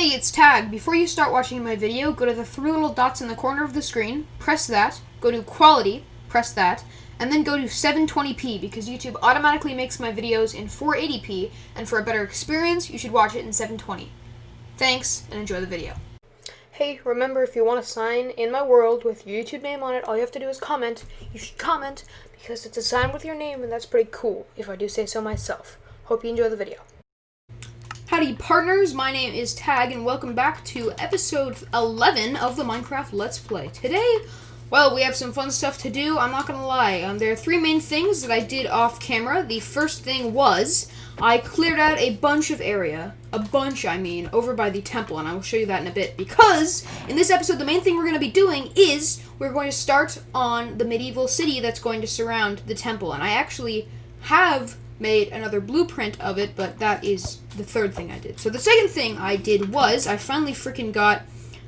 Hey, it's Tag. Before you start watching my video, go to the three little dots in the corner of the screen, press that, go to Quality, press that, and then go to 720p because YouTube automatically makes my videos in 480p, and for a better experience, you should watch it in 720. Thanks, and enjoy the video. Hey, remember, if you want to sign in my world with your YouTube name on it, all you have to do is comment. You should comment because it's a sign with your name, and that's pretty cool, if I do say so myself. Hope you enjoy the video. Howdy partners, my name is Tag and welcome back to episode 11 of the Minecraft Let's Play. Today, well, we have some fun stuff to do, I'm not gonna lie. There are three main things that I did off camera. The first thing was, I cleared out a bunch of area. Over by the temple, and I will show you that in a bit, because in this episode, the main thing we're going to be doing is we're going to start on the medieval city that's going to surround the temple, and I actually have made another blueprint of it, but that is the third thing I did. So the second thing I did was I finally freaking got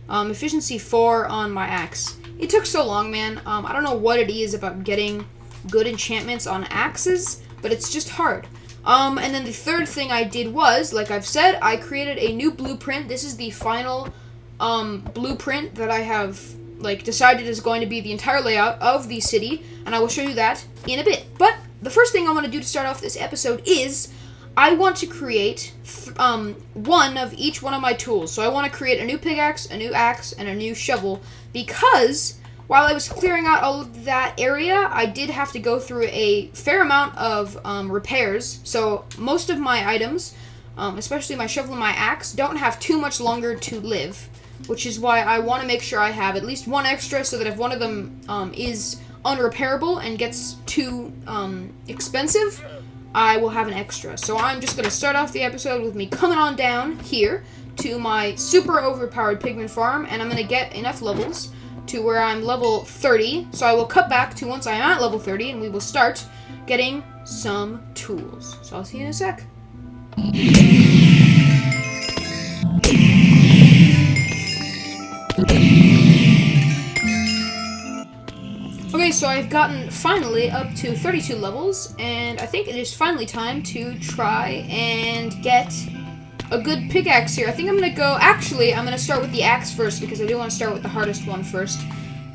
efficiency 4 on my axe. It took so long, man. I don't know what it is about getting good enchantments on axes, but it's just hard. And then the third thing I did was, like I've said, I created a new blueprint. This is the final blueprint that I have decided is going to be the entire layout of the city, and I will show you that in a bit. But the first thing I want to do to start off this episode is I want to create one of each one of my tools. So I want to create a new pickaxe, a new axe, and a new shovel, because while I was clearing out all of that area, I did have to go through a fair amount of repairs. So most of my items, especially my shovel and my axe, don't have too much longer to live, which is why I want to make sure I have at least one extra, so that if one of them is unrepairable and gets too expensive, I will have an extra. So I'm just going to start off the episode with me coming on down here to my super overpowered pigman farm, and I'm going to get enough levels to where I'm level 30. So I will cut back to once I am at level 30, and we will start getting some tools. So I'll see you in a sec. Okay, so I've gotten finally up to 32 levels, and I think it is finally time to try and get a good pickaxe here. I think I'm going to go, actually, I'm going to start with the axe first, because I do want to start with the hardest one first.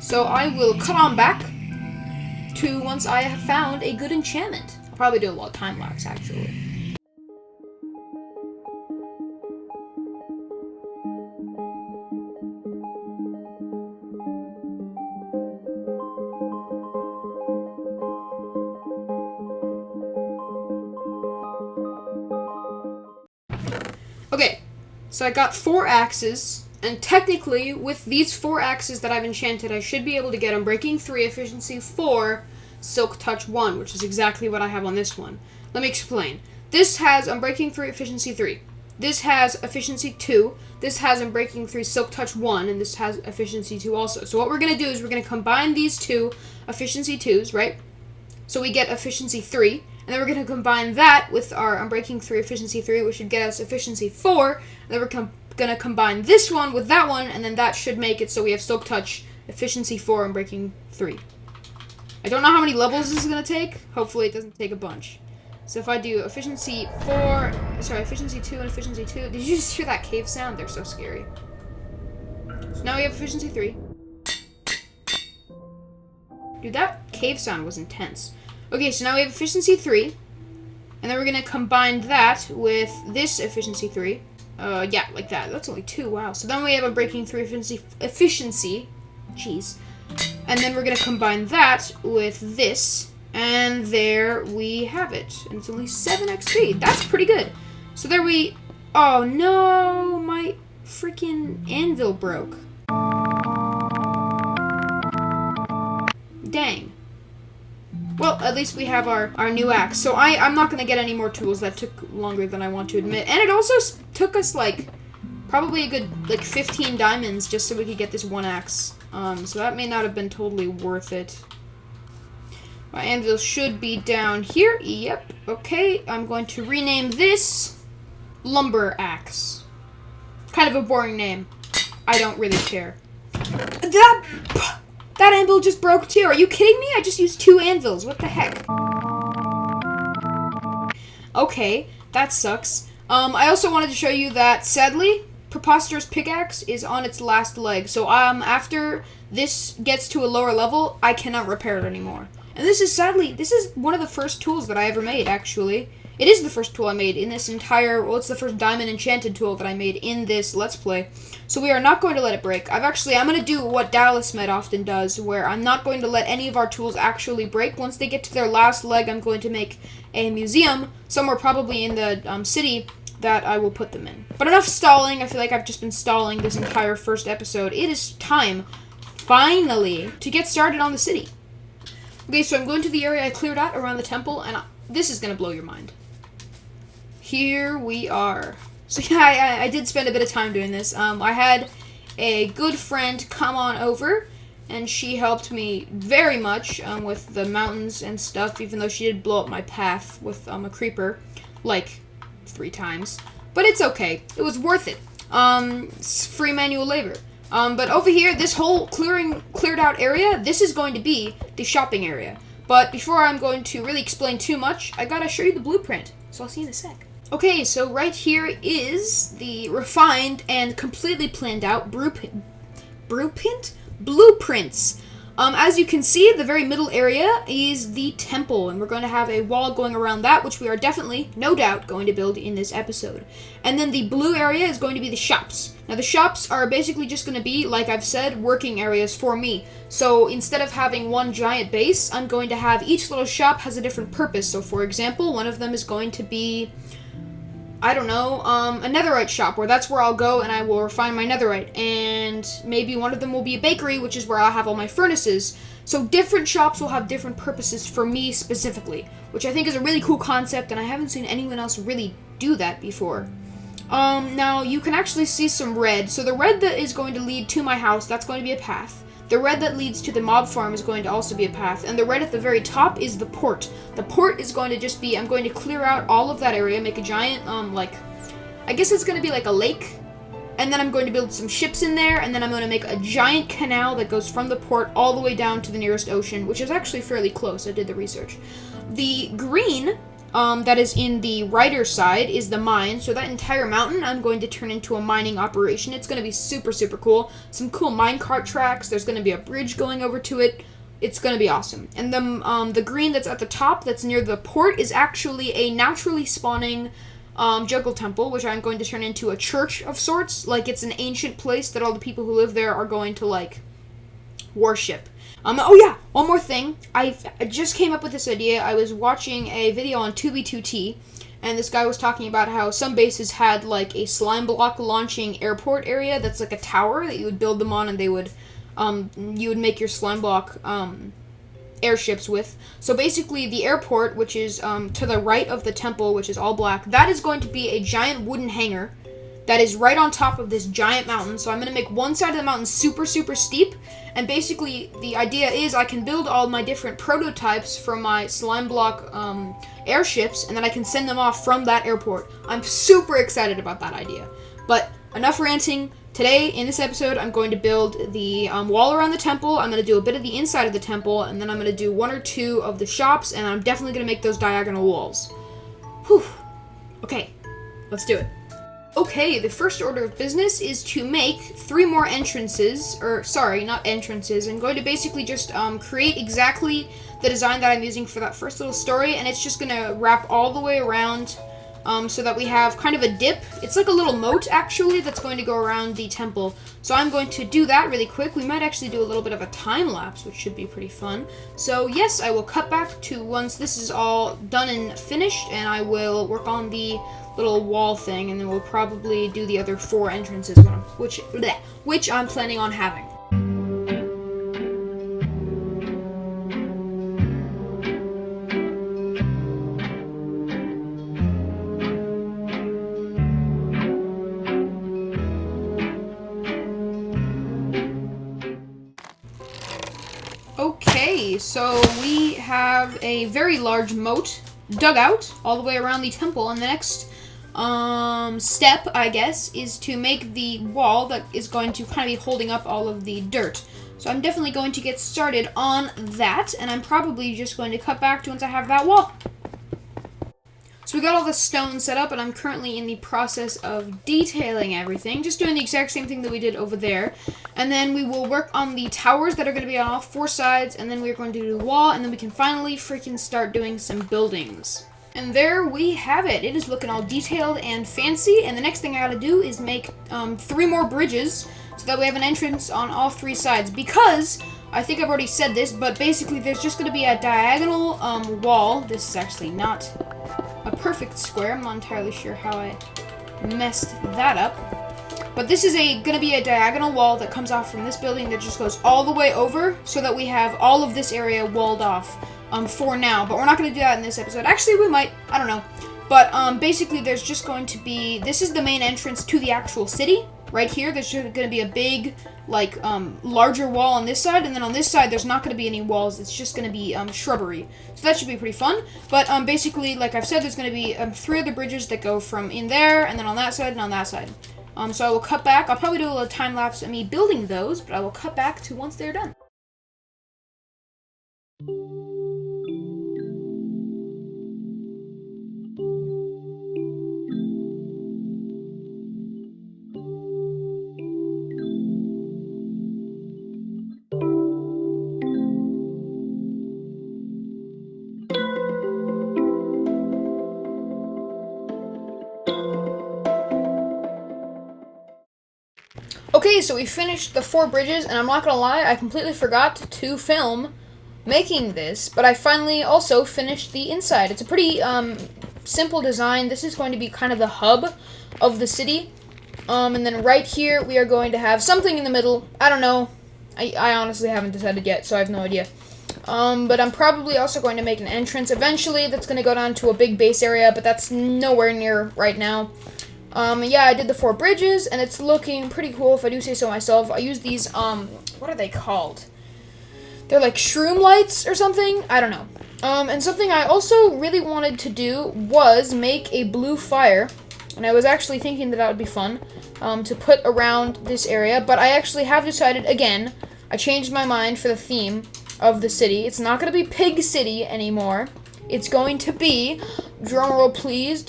So I will cut on back to once I have found a good enchantment. I'll probably do a lot of time-lapse, actually. Okay, so I got 4 axes, and technically, with these 4 axes that I've enchanted, I should be able to get Unbreaking 3, Efficiency 4, Silk Touch 1, which is exactly what I have on this one. Let me explain. This has Unbreaking 3, Efficiency 3. This has Efficiency 2. This has Unbreaking 3, Silk Touch 1, and this has Efficiency 2 also. So what we're going to do is we're going to combine these two Efficiency 2s, right? So we get Efficiency 3. And then we're going to combine that with our Unbreaking 3, Efficiency 3, which should get us Efficiency 4. And then we're going to combine this one with that one, and then that should make it so we have Silk Touch, Efficiency 4, Unbreaking 3. I don't know how many levels this is going to take. Hopefully it doesn't take a bunch. So if I do Efficiency 2 and Efficiency 2. Did you just hear that cave sound? They're so scary. So now we have Efficiency 3. Dude, that cave sound was intense. Okay, so now we have Efficiency 3, and then we're going to combine that with this Efficiency 3. Yeah, like that. That's only 2, wow. So then we have Unbreaking 3 Efficiency. Jeez. And then we're going to combine that with this, and there we have it. And it's only 7 XP. That's pretty good. So there we... Oh, no! My freaking anvil broke. Dang. Well, at least we have our new axe. So I'm not going to get any more tools. That took longer than I want to admit. And it also took us, probably a good, 15 diamonds just so we could get this one axe. So that may not have been totally worth it. My anvil should be down here. Yep. Okay, I'm going to rename this Lumber Axe. Kind of a boring name. I don't really care. That anvil just broke too. Are you kidding me? I just used 2 anvils. What the heck? Okay, that sucks. I also wanted to show you that, sadly, preposterous pickaxe is on its last leg. So after this gets to a lower level, I cannot repair it anymore. And this is one of the first tools that I ever made, actually. It is the first tool I made in this entire, well, it's the first diamond enchanted tool that I made in this Let's Play. So we are not going to let it break. I'm going to do what Dallas Med often does, where I'm not going to let any of our tools actually break. Once they get to their last leg, I'm going to make a museum, somewhere probably in the city, that I will put them in. But enough stalling. I feel like I've just been stalling this entire first episode. It is time, finally, to get started on the city. Okay, so I'm going to the area I cleared out around the temple, and this is going to blow your mind. Here we are. So yeah, I did spend a bit of time doing this. I had a good friend come on over, and she helped me very much with the mountains and stuff, even though she did blow up my path with a creeper, like 3 times. But it's okay. It was worth it. It's free manual labor. But over here, this whole cleared out area, this is going to be the shopping area. But before I'm going to really explain too much, I gotta show you the blueprint. So I'll see you in a sec. Okay, so right here is the refined and completely planned out blueprints. As you can see, the very middle area is the temple, and we're going to have a wall going around that, which we are definitely, no doubt, going to build in this episode. And then the blue area is going to be the shops. Now, the shops are basically just going to be, like I've said, working areas for me. So instead of having one giant base, I'm going to have each little shop has a different purpose. So, for example, one of them is going to be, I don't know, a netherite shop, where that's where I'll go and I will refine my netherite. And maybe one of them will be a bakery, which is where I'll have all my furnaces. So different shops will have different purposes for me specifically, which I think is a really cool concept, and I haven't seen anyone else really do that before. Now, you can actually see some red. So the red that is going to lead to my house, that's going to be a path. The red that leads to the mob farm is going to also be a path, and the red at the very top is the port. The port is going to just be, I'm going to clear out all of that area, make a giant, I guess it's going to be like a lake, and then I'm going to build some ships in there, and then I'm going to make a giant canal that goes from the port all the way down to the nearest ocean, which is actually fairly close. I did the research. The green that is in the right side is the mine. So that entire mountain I'm going to turn into a mining operation. It's going to be super, super cool. Some cool minecart tracks. There's going to be a bridge going over to it. It's going to be awesome. And the green that's at the top, that's near the port, is actually a naturally spawning jungle temple, which I'm going to turn into a church of sorts. Like, it's an ancient place that all the people who live there are going to, like, worship. Oh yeah, one more thing. I just came up with this idea. I was watching a video on 2B2T, and this guy was talking about how some bases had like a slime block launching airport area that's like a tower that you would build them on, and they would, you would make your slime block airships with. So basically the airport, which is to the right of the temple, which is all black, that is going to be a giant wooden hangar that is right on top of this giant mountain. So I'm going to make one side of the mountain super, super steep. And basically, the idea is I can build all my different prototypes for my slime block airships, and then I can send them off from that airport. I'm super excited about that idea. But enough ranting. Today, in this episode, I'm going to build the wall around the temple. I'm going to do a bit of the inside of the temple, and then I'm going to do 1 or 2 of the shops, and I'm definitely going to make those diagonal walls. Whew. Okay, let's do it. Okay, the first order of business is to make 3 more entrances, or sorry, not entrances. I'm going to basically just create exactly the design that I'm using for that first little story, and it's just going to wrap all the way around so that we have kind of a dip. It's like a little moat, actually, that's going to go around the temple. So I'm going to do that really quick. We might actually do a little bit of a time lapse, which should be pretty fun. So yes, I will cut back to once this is all done and finished, and I will work on the little wall thing, and then we'll probably do the other 4 entrances, which I'm planning on having. Okay, so we have a very large moat dug out all the way around the temple, and the next step, I guess, is to make the wall that is going to kind of be holding up all of the dirt. So I'm definitely going to get started on that, and I'm probably just going to cut back to once I have that wall. So we got all the stone set up, and I'm currently in the process of detailing everything. Just doing the exact same thing that we did over there. And then we will work on the towers that are going to be on all 4 sides, and then we're going to do the wall, and then we can finally freaking start doing some buildings. And there we have it. It is looking all detailed and fancy, and the next thing I gotta do is make 3 more bridges so that we have an entrance on all 3 sides, because I think I've already said this, but basically there's just going to be a diagonal wall. This is actually not a perfect square. I'm not entirely sure how I messed that up. But this is going to be a diagonal wall that comes off from this building that just goes all the way over, so that we have all of this area walled off for now. But we're not going to do that in this episode. Actually, we might. I don't know. But basically there's just going to be, this is the main entrance to the actual city. Right here, there's going to be a big, like, larger wall on this side, and then on this side, there's not going to be any walls. It's just going to be shrubbery. So that should be pretty fun. But basically, like I've said, there's going to be 3 other bridges that go from in there, and then on that side, and on that side. So I will cut back. I'll probably do a little time lapse of me building those, but I will cut back to once they're done. Okay, so we finished the 4 bridges, and I'm not gonna lie, I completely forgot to film making this, but I finally also finished the inside. It's a pretty simple design. This is going to be kind of the hub of the city, and then right here we are going to have something in the middle. I don't know. I honestly haven't decided yet, so I have no idea. But I'm probably also going to make an entrance eventually that's going to go down to a big base area, but that's nowhere near right now. Yeah, I did the 4 bridges, and it's looking pretty cool, if I do say so myself. I use these, what are they called? They're like shroom lights or something? I don't know. And something I also really wanted to do was make a blue fire, and I was actually thinking that would be fun, to put around this area, but I actually have decided, again, I changed my mind for the theme of the city. It's not going to be Pig City anymore. It's going to be, drumroll please,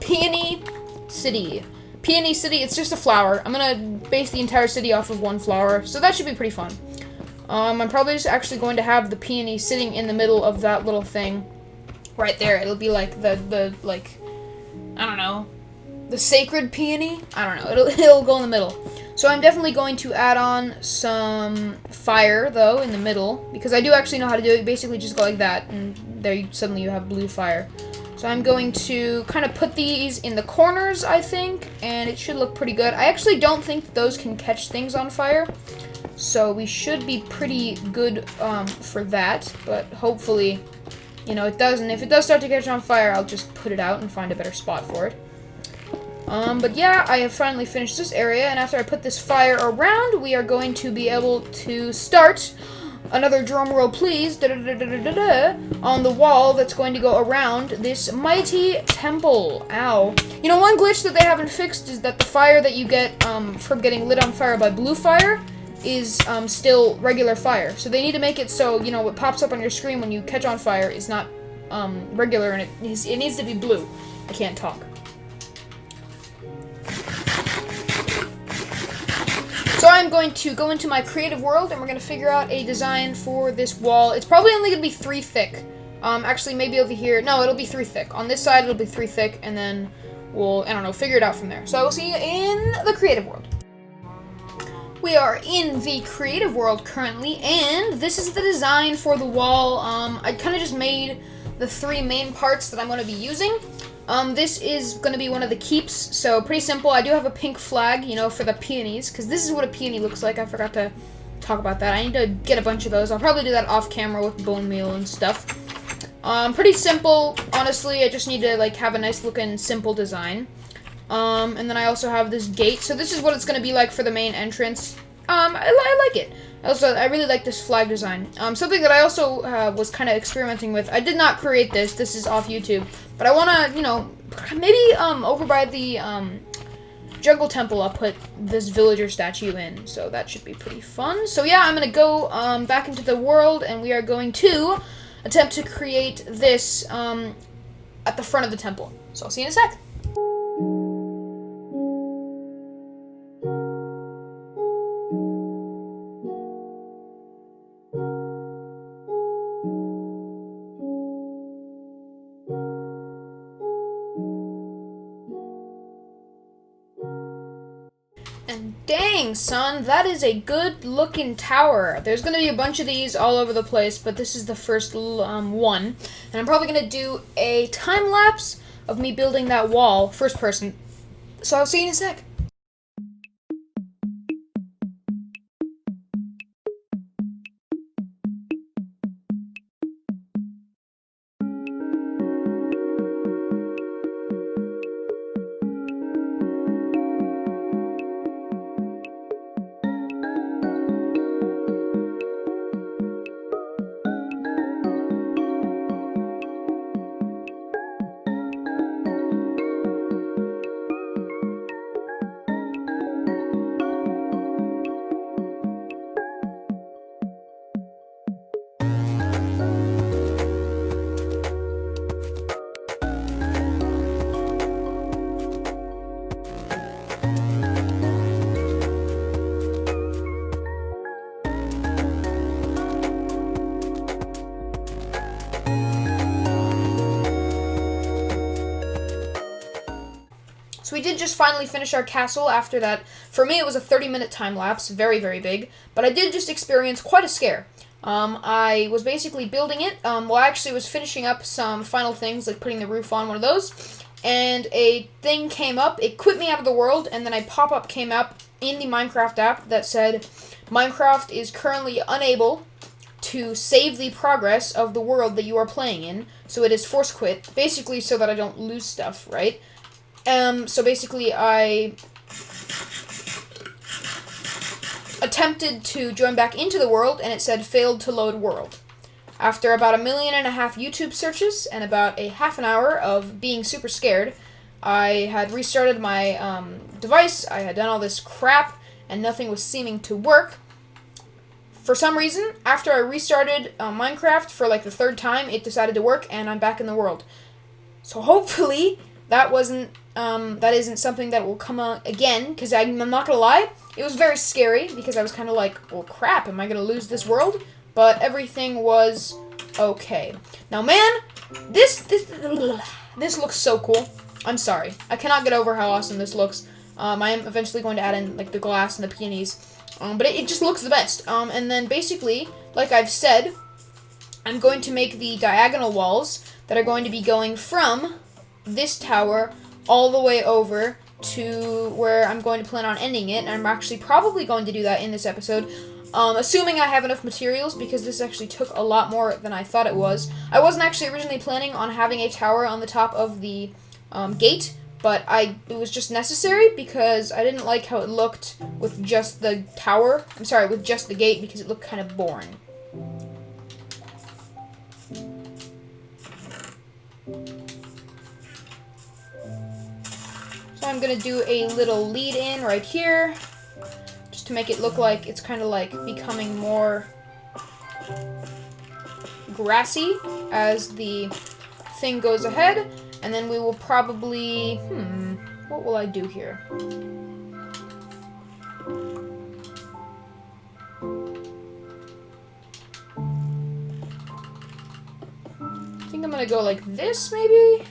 Peony City. Peony City, it's just a flower. I'm gonna base the entire city off of 1 flower, so that should be pretty fun. I'm probably just actually going to have the peony sitting in the middle of that little thing. Right there, it'll be like the like, I don't know, the sacred peony? I don't know, it'll go in the middle. So I'm definitely going to add on some fire, though, in the middle, because I do actually know how to do it. You basically just go like that, and there suddenly you have blue fire. So I'm going to kind of put these in the corners, I think, and it should look pretty good. I actually don't think that those can catch things on fire, so we should be pretty good for that, but hopefully, you know, it doesn't. If it does start to catch on fire, I'll just put it out and find a better spot for it. But yeah, I have finally finished this area, and after I put this fire around, we are going to be able to start another drum roll, please, on the wall that's going to go around this mighty temple. Ow. You know, one glitch that they haven't fixed is that the fire that you get from getting lit on fire by blue fire is still regular fire. So they need to make it so, you know, what pops up on your screen when you catch on fire is not regular, and it needs to be blue. I can't talk. So I'm going to go into my creative world, and we're going to figure out a design for this wall. It's probably only going to be 3 thick. Actually, maybe over here. No, it'll be 3 thick. On this side, it'll be 3 thick, and then we'll, I don't know, figure it out from there. So I will see you in the creative world. We are in the creative world currently, and this is the design for the wall. I kind of just made the 3 main parts that I'm going to be using. This is going to be one of the keeps, so pretty simple. I do have a pink flag, you know, for the peonies, because this is what a peony looks like. I forgot to talk about that. I need to get a bunch of those. I'll probably do that off camera with bone meal and stuff. Pretty simple, honestly. I just need to, like, have a nice looking, simple design. And then I also have this gate, so this is what it's going to be like for the main entrance. I like it. I really like this flag design. Something that I also was kind of experimenting with. I did not create this. This is off YouTube. But I want to, you know, maybe over by the jungle temple, I'll put this villager statue in. So that should be pretty fun. So yeah, I'm going to go back into the world, and we are going to attempt to create this at the front of the temple. So I'll see you in a sec. And dang, son, that is a good-looking tower. There's going to be a bunch of these all over the place, but this is the first one. And I'm probably going to do a time-lapse of me building that wall, first person. So I'll see you in a sec. So we did just finally finish our castle after that. For me, it was a 30-minute time lapse, very, very big. But I did just experience quite a scare. I was basically building it. I actually was finishing up some final things, like putting the roof on one of those. And a thing came up. It quit me out of the world, and then a pop-up came up in the Minecraft app that said, Minecraft is currently unable to save the progress of the world that you are playing in. So it is force quit, basically so that I don't lose stuff, right? So basically I attempted to join back into the world, and it said failed to load world. After about 1.5 million YouTube searches and about a half an hour of being super scared, I had restarted my device, I had done all this crap, and nothing was seeming to work. For some reason, after I restarted Minecraft for like the third time, it decided to work, and I'm back in the world. So hopefully that isn't something that will come out again, because I'm not gonna lie, it was very scary, because I was kind of like, well, crap, am I gonna lose this world? But everything was okay. Now, man, this looks so cool. I'm sorry, I cannot get over how awesome this looks. I am eventually going to add in like the glass and the peonies, but it just looks the best. And then basically, like I've said, I'm going to make the diagonal walls that are going to be going from this tower all the way over to where I'm going to plan on ending it, and I'm actually probably going to do that in this episode, assuming I have enough materials, because this actually took a lot more than I thought it was. I wasn't actually originally planning on having a tower on the top of the gate, but it was just necessary because I didn't like how it looked with just the tower. I'm sorry, with just the gate, because it looked kind of boring. So I'm going to do a little lead in right here, just to make it look like it's kind of like becoming more grassy as the thing goes ahead. And then we will probably, what will I do here? I think I'm going to go like this, maybe?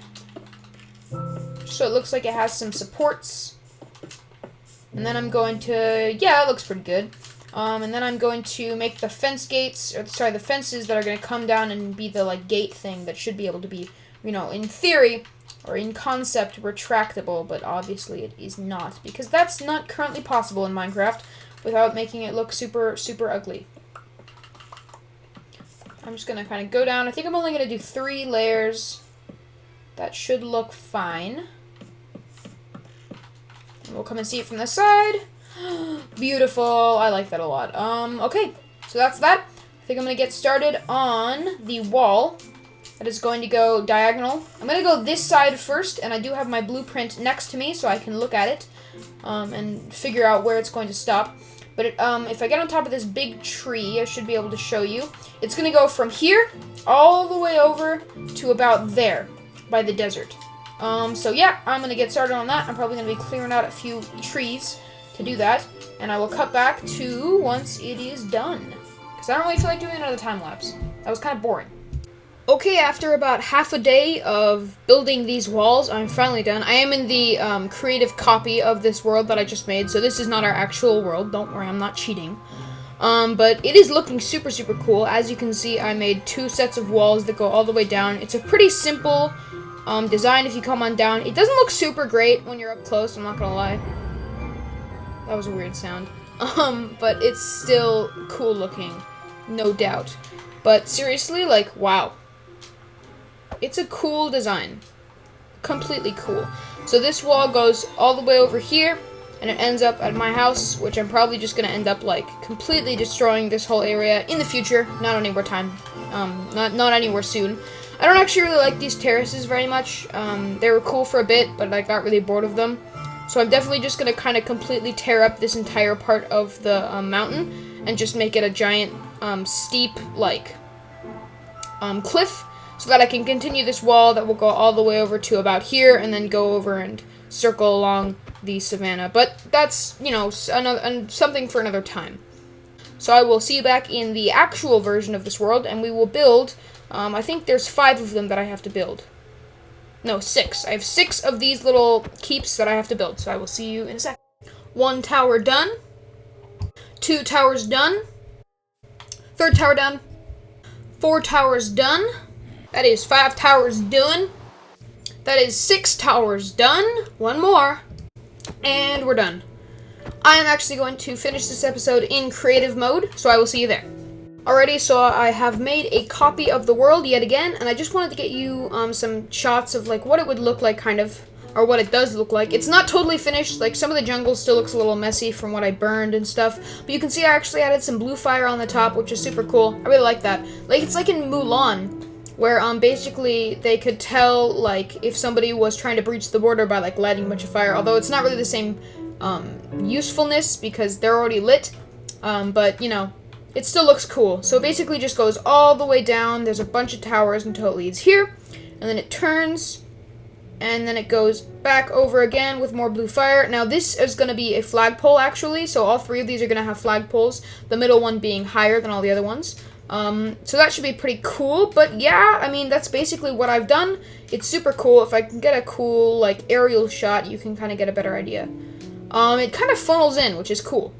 So it looks like it has some supports. And then I'm going to, yeah, it looks pretty good. And then I'm going to make the fence gates, or sorry, the fences that are going to come down and be the like gate thing that should be able to be, you know, in theory or in concept retractable, but obviously it is not, because that's not currently possible in Minecraft without making it look super, super ugly. I'm just going to kind of go down. I think I'm only going to do 3 layers. That should look fine. And we'll come and see it from the side. Beautiful. I like that a lot. Okay, so that's that. I think I'm going to get started on the wall that is going to go diagonal. I'm going to go this side first, and I do have my blueprint next to me so I can look at it and figure out where it's going to stop. But if I get on top of this big tree, I should be able to show you. It's going to go from here all the way over to about there by the desert. So yeah, I'm going to get started on that. I'm probably going to be clearing out a few trees to do that. And I will cut back to once it is done. Because I don't really feel like doing another time lapse. That was kind of boring. Okay, after about half a day of building these walls, I'm finally done. I am in the creative copy of this world that I just made, so this is not our actual world. Don't worry, I'm not cheating. But it is looking super, super cool. As you can see, I made 2 sets of walls that go all the way down. It's a pretty simple design if you come on down. It doesn't look super great when you're up close, I'm not gonna lie. That was a weird sound. But it's still cool looking, no doubt. But seriously, like, wow. It's a cool design. Completely cool. So this wall goes all the way over here, and it ends up at my house, which I'm probably just going to end up, like, completely destroying this whole area in the future. Not anywhere not anywhere soon. I don't actually really like these terraces very much. They were cool for a bit, but I got really bored of them. So I'm definitely just going to kind of completely tear up this entire part of the mountain and just make it a giant, steep, like, cliff, so that I can continue this wall that will go all the way over to about here, and then go over and circle along the savannah. But that's, you know, something for another time. So I will see you back in the actual version of this world, and we will build, I think there's 5 of them that I have to build. No, 6. I have 6 of these little keeps that I have to build, so I will see you in a sec. 1 tower done. 2 towers done. 3rd tower done. 4 towers done. That is 5 towers done. That is 6 towers done. 1 more. And we're done. I am actually going to finish this episode in creative mode, so I will see you there. Alrighty, so I have made a copy of the world yet again, and I just wanted to get you some shots of like what it would look like, kind of, or what it does look like. It's not totally finished. Like, some of the jungle still looks a little messy from what I burned and stuff, but you can see I actually added some blue fire on the top, which is super cool. I really like that. Like, it's like in Mulan, where basically they could tell like if somebody was trying to breach the border by like lighting a bunch of fire, although it's not really the same usefulness because they're already lit, but you know, it still looks cool. So it basically just goes all the way down. There's a bunch of towers until it leads here, and then it turns, and then it goes back over again with more blue fire. Now this is going to be a flagpole actually, so all 3 of these are going to have flagpoles, the middle one being higher than all the other ones. So that should be pretty cool, but yeah, I mean, that's basically what I've done. It's super cool. If I can get a cool, like, aerial shot, you can kind of get a better idea. It kind of funnels in, which is cool.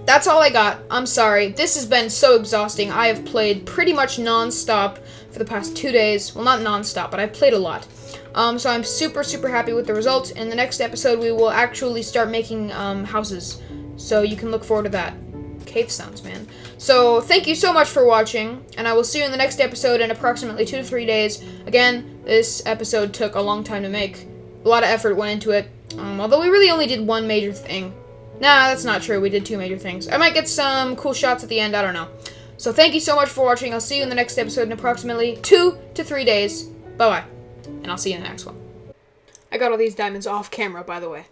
That's all I got. I'm sorry. This has been so exhausting. I have played pretty much non-stop for the past 2 days. Well, not non-stop, but I've played a lot. So I'm super, super happy with the result. In the next episode, we will actually start making, houses. So you can look forward to that. Cave sounds, man. So, thank you so much for watching, and I will see you in the next episode in approximately 2 to 3 days. Again, this episode took a long time to make. A lot of effort went into it, although we really only did 1 major thing. Nah, that's not true. We did 2 major things. I might get some cool shots at the end. I don't know. So, thank you so much for watching. I'll see you in the next episode in approximately 2 to 3 days. Bye-bye. And I'll see you in the next one. I got all these diamonds off camera, by the way.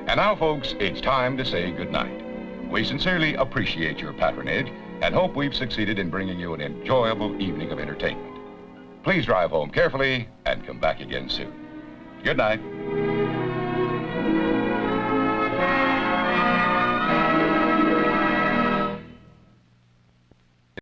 And now, folks, it's time to say goodnight. We sincerely appreciate your patronage and hope we've succeeded in bringing you an enjoyable evening of entertainment. Please drive home carefully and come back again soon. Good night.